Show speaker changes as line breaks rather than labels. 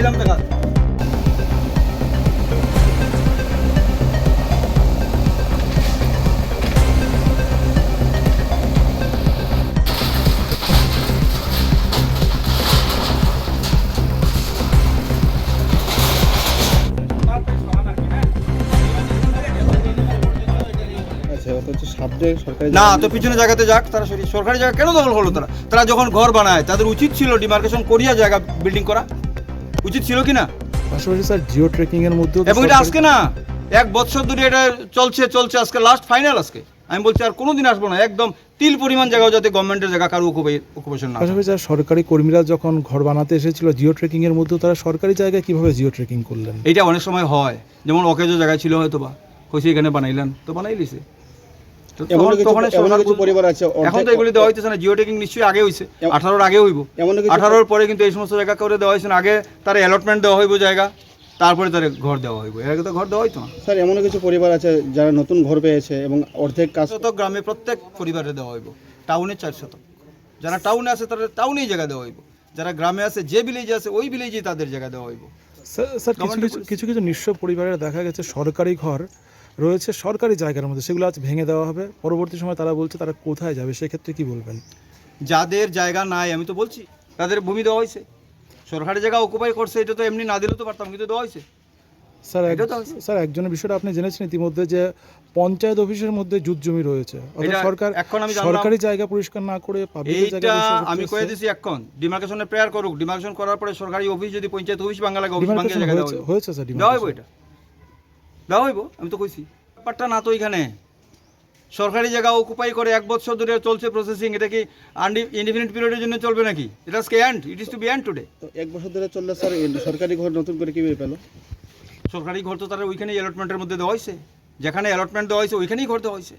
এলাম দেখা না তো পিছনে জায়গাতে যাক তারা সরকারি জায়গা কেন দখল হলো তারা যখন ঘর বানায় তাদের উচিত ছিল ডিমার্কেশন করিয়া জায়গা বিল্ডিং করা উচিত ছিল কি না
পাশাপাশি স্যার জিও ট্রেকিং এর মধ্যে
এবং এটা আজকে না 1 বছর ধরে এটা চলছে আজকে লাস্ট ফাইনাল আজকে আমি বলছি আর কোনোদিন আসবো না একদম তিল পরিমাণ জায়গাও যাতে গভর্নমেন্টের জায়গা কারো অকুপেশন না
পাশাপাশি সরকারি কর্মীরা যখন ঘর বানাতে এসেছিল জিও ট্রেকিং এর মধ্যে তারা সরকারি জায়গায় কিভাবে জিও ট্রেকিং করলেন
এটা অনেক সময় হয় যেমন অকেজো জায়গায় ছিল হয়তো বা কইছি এখানে বানাইলেন তো বানাইলিছে এখন তো এগুলি দেওয়া হইতেছে না জিও ট্রেকিং নিশ্চয়ই আগে হয়েছে 18-র আগে হইব 18-র পরে কিন্তু এই সমস্ত জায়গা করে দেওয়া হয়েছে আগে তার অ্যালটমেন্ট দেওয়া হইব জায়গা তারপরে তার ঘর দেওয়া হইব এর আগে তো ঘর দেওয়া হইতো না
স্যার এমন কিছু পরিবার আছে যারা নতুন ঘর পেয়েছে এবং অর্ধেক কাজ
তো গ্রামে প্রত্যেক পরিবারে দেওয়া হইব টাউনে 400 যারা টাউনে আছে তাদের টাউনেই জায়গা দেওয়া হইব যারা গ্রামে আছে যে ভিলেজে আছে ওই ভিলেজেই তাদের জায়গা দেওয়া হইব
স্যার কিছু নিঃস্ব পরিবারের দেখা গেছে সরকারি ঘর রয়েছে সরকারি জায়গার মধ্যে সেগুলো আজ ভেঙে দেওয়া হবে পরবর্তী সময় তারা বলছে তারা কোথায় যাবে সেক্ষেত্রে কি বলবেন
যাদের জায়গা নাই আমি তো বলছি তাদের ভূমি দেওয়া হয়েছে সরকারি জায়গা অকুপাই করছে এটা তো এমনি না দিলেও তো পারতাম কিন্তু দেওয়া হয়েছে
স্যার একজনের বিষয়টা আপনি জেনেছেন ইতিমধ্যে যে পঞ্চায়েত অফিসের মধ্যে জুট জমি রয়েছে সরকার
এখন আমি
সরকারি জায়গা পরিষ্কার না করে
আমি কয়ে দিছি এখন ডিমার্কেশনের প্রেয়ার করুক ডিমার্কেশন করার পরে সরকারি অফিস যদি পঞ্চায়েত অফিস বাংলা লাগে অফিস বাংলা জায়গা
হয়েছে স্যার
দেওয়া হইব এটা দেওয়া হইব আমি তো কইছি ব্যাপারটা না তো এখানে সরকারি জায়গা অকুপাই করে 1 বছর ধরে চলছে প্রসেসিং এটা কি ইনডিফিনিট পিরিয়ডের জন্য চলবে নাকি এটা আজকে and it is to be and today
তো 1 বছর ধরে চললে স্যার সরকারি ঘর নতুন করে কিভাবে পেল
সরকারি ঘর তো তারা ওইখানেই অ্যালটমেন্টের মধ্যে দেওয়া হয়েছে যেখানে অ্যালটমেন্ট দেওয়া হয়েছে ওইখানেই ঘর দেওয়া হয়েছে